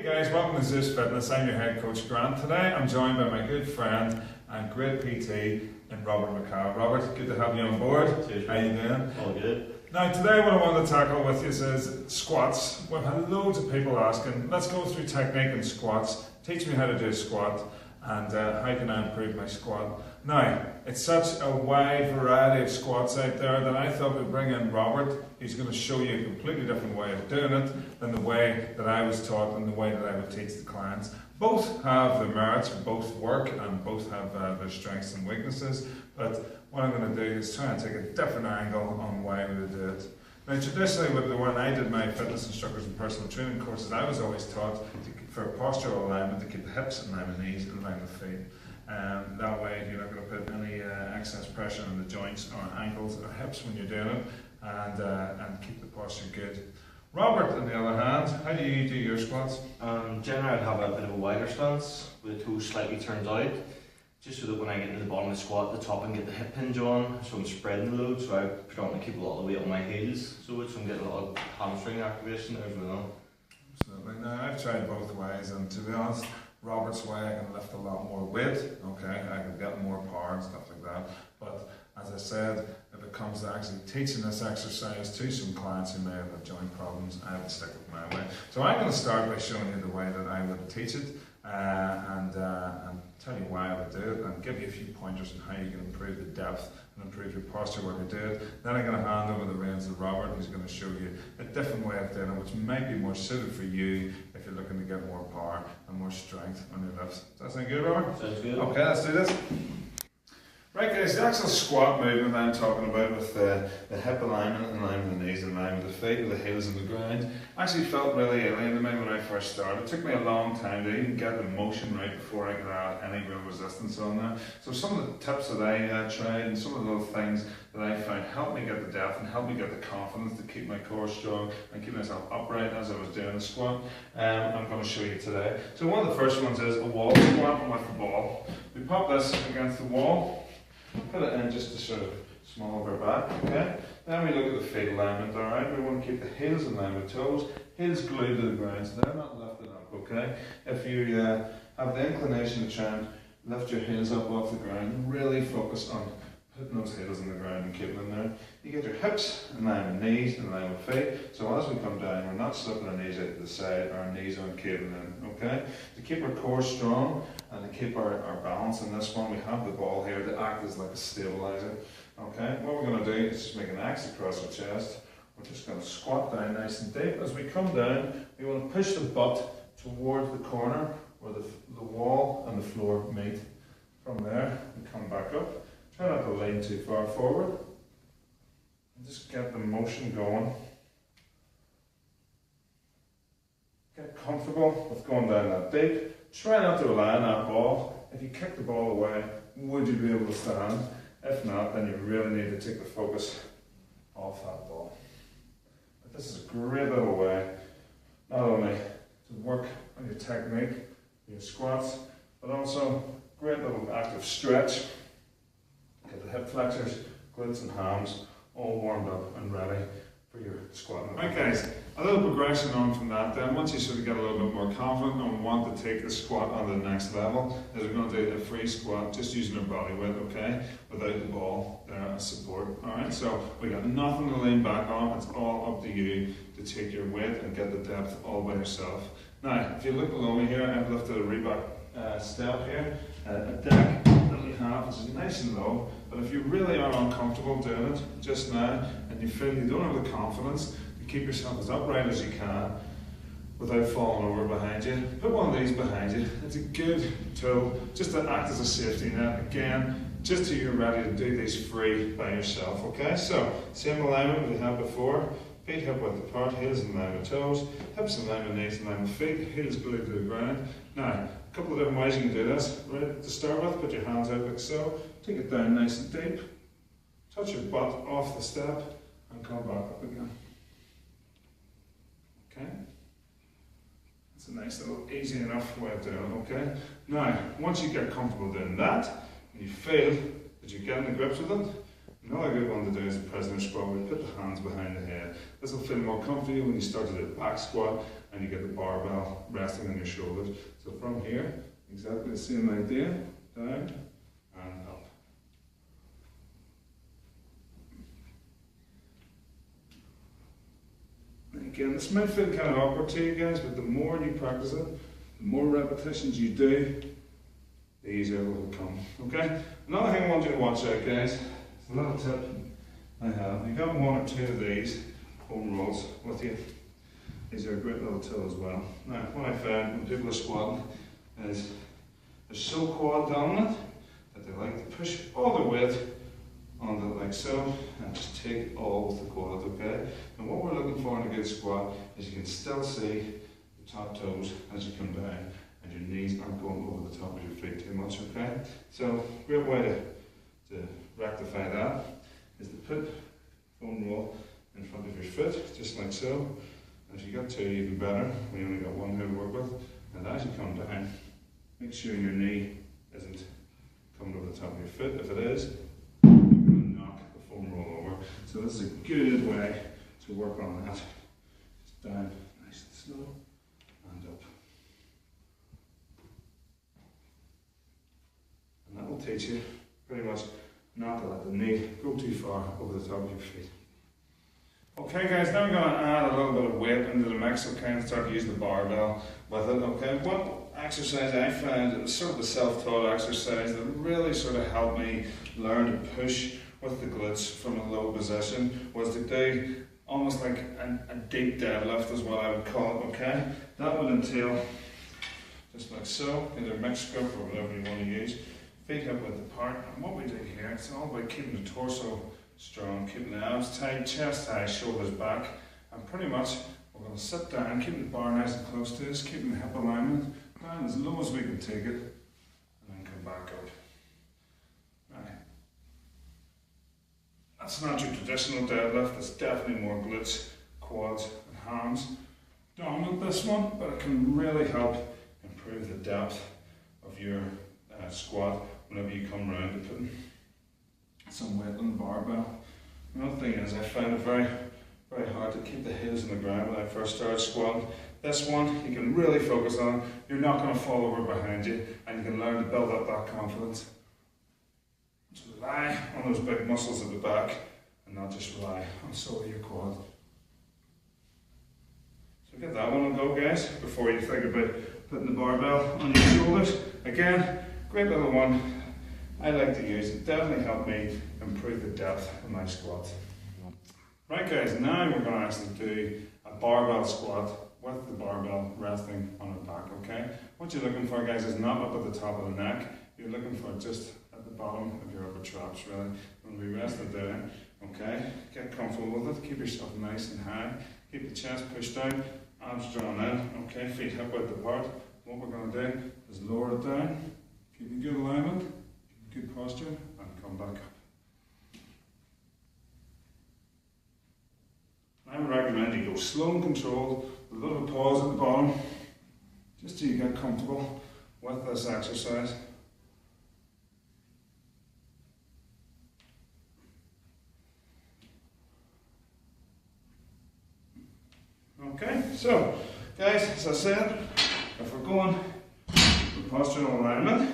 guys, welcome to Zeus Fitness. I'm your head coach Grant. Today I'm joined by my good friend and great PT in Robert McCall. Robert, good to have you on board. Cheers. How you doing? All good. Now today what I want to tackle with you is squats. We've had loads of people asking, let's go through technique in squats. Teach me how to do a squat and how can I improve my squat. Now, it's such a wide variety of squats out there that I thought we'd bring in Robert. He's going to show you a completely different way of doing it than the way that I was taught and the way that I would teach the clients. Both have their merits, both work and both have their strengths and weaknesses, but what I'm going to do is try and take a different angle on why we would do it. Now traditionally when I did my fitness instructors and personal training courses, I was always taught for postural alignment to keep the hips in line with the knees and line with the feet. That way you're not going to put any excess pressure on the joints or ankles or hips when you're doing it, and keep the posture good. Robert, on the other hand, how do you do your squats? Generally I'd have a bit of a wider stance with the toes slightly turned out, just so that when I get to the bottom of the squat, the top and get the hip hinge on, so I'm spreading the load, so I predominantly keep a lot of the weight on my heels, so I'm getting a lot of hamstring activation there as well. Absolutely. Now I've tried both ways, and to be honest, Robert's way I can lift a lot more weight, okay, I can get more power and stuff like that, but as I said, if it comes to actually teaching this exercise to some clients who may have joint problems, I would stick with my way. So I'm going to start by showing you the way that I would teach it, and tell you why I would do it, and give you a few pointers on how you can improve the depth and improve your posture while you do it. Then I'm going to hand over the reins to Robert, who's going to show you a different way of doing it, which might be more suited for you if you're looking to get more power and more strength on your lifts. Does that sound good, Robert? Sounds good. Okay, let's do this. Right guys, the actual squat movement I'm talking about with the hip alignment in line with the knees, in line with the feet, with the heels in the ground, actually felt really alien to me when I first started. It took me a long time to even get the motion right before I could add any real resistance on there. So some of the tips that I tried and some of the little things that I found helped me get the depth and helped me get the confidence to keep my core strong and keep myself upright as I was doing the squat. I'm going to show you today. So one of the first ones is a wall squat with the ball. We pop this against the wall. Put it in just to sort of small of our back, okay? Then we look at the feet alignment, alright? We want to keep the heels in line with toes, heels glued to the ground, so they're not lifted up, okay? If you have the inclination to try and lift your heels up off the ground, really focus on putting those heels in the ground and keeping them there. You get your hips in line with knees, in line with feet, so as we come down, we're not slipping our knees out to the side, our knees aren't caving in, okay? To keep our core strong and to keep our balance in this one, we have the ball here to act as like a stabilizer, okay? What we're going to do is just make an X across our chest. We're just going to squat down nice and deep. As we come down, we want to push the butt towards the corner where the wall and the floor meet. From there, we come back up. Try not to lean too far forward. And just get the motion going. Get comfortable with going down that deep. Try not to rely on that ball. If you kick the ball away, would you be able to stand? If not, then you really need to take the focus off that ball. But this is a great little way, not only to work on your technique, your squats, but also great little active stretch. Get the hip flexors, glutes and hams all warmed up and ready for your squat. Right guys, a little progression on from that then. Once you sort of get a little bit more confident and want to take the squat on to the next level, is we're going to do a free squat just using our body weight, okay? Without the ball there as support. Alright, so we got nothing to lean back on, it's all up to you to take your weight and get the depth all by yourself. Now, if you look below me here, I've lifted a Reebok step here, a deck that we have, which is nice and low, but if you really are uncomfortable doing it just now, and you feel you don't have the confidence to keep yourself as upright as you can without falling over behind you, put one of these behind you. It's a good tool just to act as a safety net, again, just so you're ready to do these free by yourself, okay? So, same alignment we had before. Feet hip width apart, heels in line with toes, hips in line with knees in line with feet, heels glued to the ground. Now, a couple of different ways you can do this. Right, to start with, put your hands out like so, take it down nice and deep, touch your butt off the step, and come back up again. Okay? It's a nice little easy enough way of doing it, okay? Now, once you get comfortable doing that, and you feel that you're getting the grips with it, another good one to do is a prisoner squat where you put the hands behind the head. This will feel more comfortable when you start to do a back squat and you get the barbell resting on your shoulders. So from here, exactly the same idea, down and up. And again, this might feel kind of awkward to you guys, but the more you practice it, the more repetitions you do, the easier it will become. Okay? Another thing I want you to watch out, guys, is a little tip I have. You've got one or two of these foam rolls with you. These are a great little tool as well. Now, what I found when people are squatting is they're so quad dominant that they like to push all their weight onto it like so, and just take all with the quads, okay? And what we're looking for in a good squat is you can still see the top toes as you come down, and your knees aren't going over the top of your feet too much, okay? So, great way to rectify that is to put foam roll in front of your foot, just like so. If you got two, even better. We only got one here to work with. And as you come down, make sure your knee isn't coming over the top of your foot. If it is, you're going to knock the foam roll over. So this is a good way to work on that. Just down, nice and slow, and up. And that will teach you pretty much not to let the knee go too far over the top of your feet. Okay guys, now we're going to add a little bit of weight into the mix, okay, and start to use the barbell with it, okay. What exercise I found, it was sort of a self-taught exercise that really sort of helped me learn to push with the glutes from a low position, was to do almost like a deep deadlift is what I would call it, okay. That would entail, just like so, either mixed grip or whatever you want to use, feet hip width apart, and what we do here, it's all about keeping the torso strong, keeping the abs tight, chest high, shoulders back, and pretty much we're going to sit down, keeping the bar nice and close to us, keeping the hip alignment down as low as we can take it, and then come back up. Now, that's not your traditional deadlift, it's definitely more glutes, quads, and hams dominant, this one, but it can really help improve the depth of your squat whenever you come around to putting some weight on the barbell. Another thing is, I found it very hard to keep the heels on the ground when I first started squatting. This one you can really focus on. You're not going to fall over behind you, and you can learn to build up that confidence. So rely on those big muscles at the back and not just rely on solely your quad. So get that one on go, guys, before you think about putting the barbell on your shoulders. Again, great little one I like to use. It definitely helped me improve the depth of my squats. Right guys, now we're going to actually do a barbell squat with the barbell resting on our back, okay? What you're looking for, guys, is not up at the top of the neck. You're looking for just at the bottom of your upper traps, really. When we rest it down, okay? Get comfortable with it. Keep yourself nice and high. Keep the chest pushed down, abs drawn in, okay? Feet hip width apart. What we're going to do is lower it down, keeping good alignment, good posture, and come back up. I would recommend you go slow and controlled, with a little pause at the bottom, just so you get comfortable with this exercise. Okay, so guys, as I said, if we're going with postural alignment,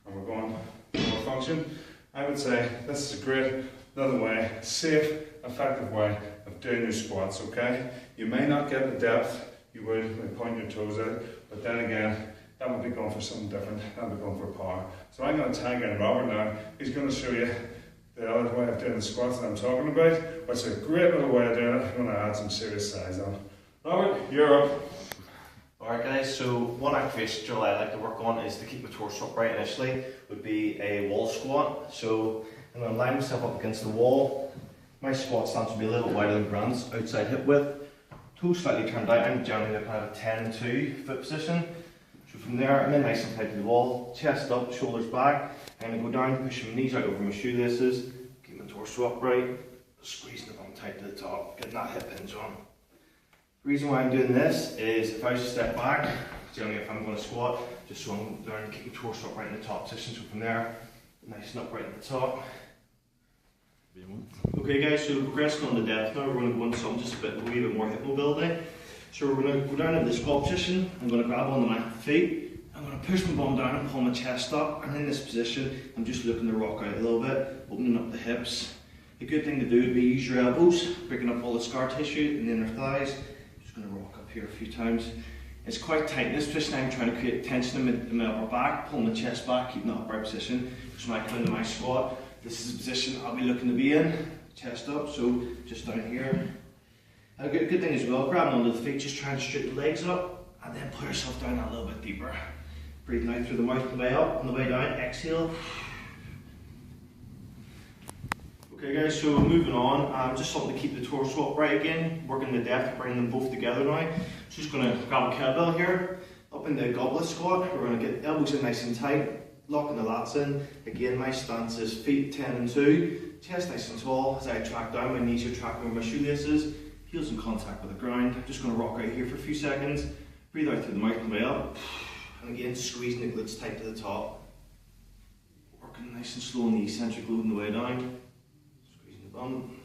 and we're going for function, I would say this is a great little way, safe, effective way of doing your squats, okay? You may not get the depth you would by pointing your toes out, but then again, that would be going for something different, that would be going for power. So I'm going to tag in Robert now. He's going to show you the other way of doing the squats that I'm talking about, which is a great little way of doing it. I'm going to add some serious size on. Robert, you're up. Alright guys, so one activation drill I like to work on is to keep my torso upright initially, would be a wall squat. So I'm going to line myself up against the wall. My squat stance will be a little wider than Grant's, outside hip width. Toes slightly turned out, I'm generally looking at a 10 and 2 foot position. So from there, I'm in nice and tight to the wall, chest up, shoulders back. I'm going to go down, push my knees out over my shoelaces, keep my torso upright, squeezing the bum tight to the top, getting that hip hinge on. The reason why I'm doing this is if I was to step back, generally if I'm going to squat, just so I'm learning to keep my torso upright in the top position. So from there, nice and upright at the top. Okay guys, so progressing on the depth now, we're going to go into something just a wee bit more hip mobility. So we're going to go down into the squat position. I'm going to grab onto my feet. I'm going to push my bum down and pull my chest up. And in this position, I'm just looking to rock out a little bit, opening up the hips. A good thing to do would be use your elbows, breaking up all the scar tissue in the inner thighs. Just going to rock up here a few times. It's quite tight in this position. I'm trying to create tension in my upper back, pulling the chest back, keeping the upright position. So when I come into my squat, this is the position I'll be looking to be in. Chest up, so just down here. A good thing as well, grabbing onto the feet, just try and straighten the legs up, and then pull yourself down a little bit deeper. Breathing out through the mouth on the way up, on the way down, exhale. Okay guys, so moving on, just something to keep the torso upright again, working the depth, bringing them both together now. Just going to grab a kettlebell here, up in the goblet squat. We're going to get elbows in nice and tight, locking the lats in. Again, my stance is feet 10 and 2, chest nice and tall. As I track down, my knees are tracking with my shoelaces. Heels in contact with the ground. I'm just going to rock out here for a few seconds. Breathe out through the mouth and way up. And again, squeezing the glutes tight to the top. Working nice and slow on the eccentric load on the way down. Squeezing the bum.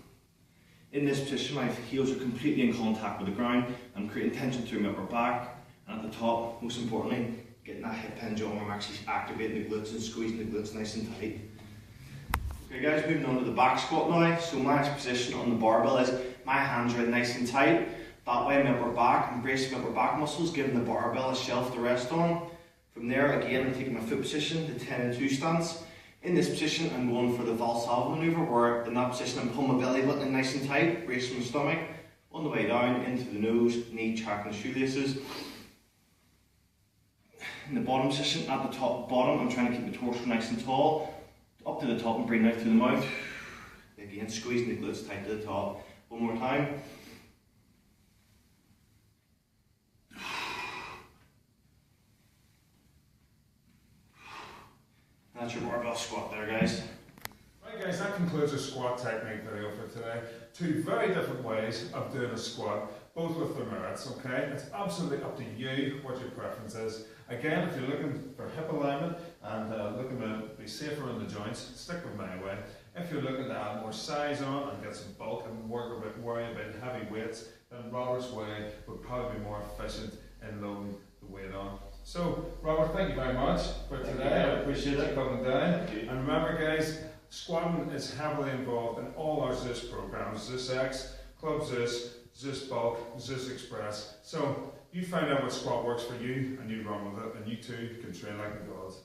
In this position, my heels are completely in contact with the ground. I'm creating tension through my upper back. And at the top, most importantly, getting that hip hinge on where I'm actually activating the glutes and squeezing the glutes nice and tight. Okay guys, moving on to the back squat now. So my position on the barbell is my hands are nice and tight. That way my upper back, I'm bracing my upper back muscles, giving the barbell a shelf to rest on. From there, again, I'm taking my foot position, the 10 and 2 stance. In this position, I'm going for the Valsalva maneuver, where in that position I'm pulling my belly button in nice and tight, bracing my stomach. On the way down, into the nose, knee tracking the shoelaces. In the bottom position, at the top bottom, I'm trying to keep the torso nice and tall. Up to the top and breathing out through the mouth. Again, squeezing the glutes tight to the top. One more time. That's your barbell squat there, guys. Right guys, that concludes our squat technique video for today. Two very different ways of doing a squat, both with their merits, okay? It's absolutely up to you what your preference is. Again, if you're looking for hip alignment and looking to be safer in the joints, stick with my way. If you're looking to add more size on and get some bulk and worry about heavy weights, then Robert's way would probably be more efficient in loading the weight on. So, Robert, thank you very much for today. I appreciate you coming down. And remember guys, squatting is heavily involved in all our Zeus programs, Zeus X, Club Zeus, Zeus Bulk, Zeus Express. So, you find out what squat works for you and you run with it, and you too can train like the gods.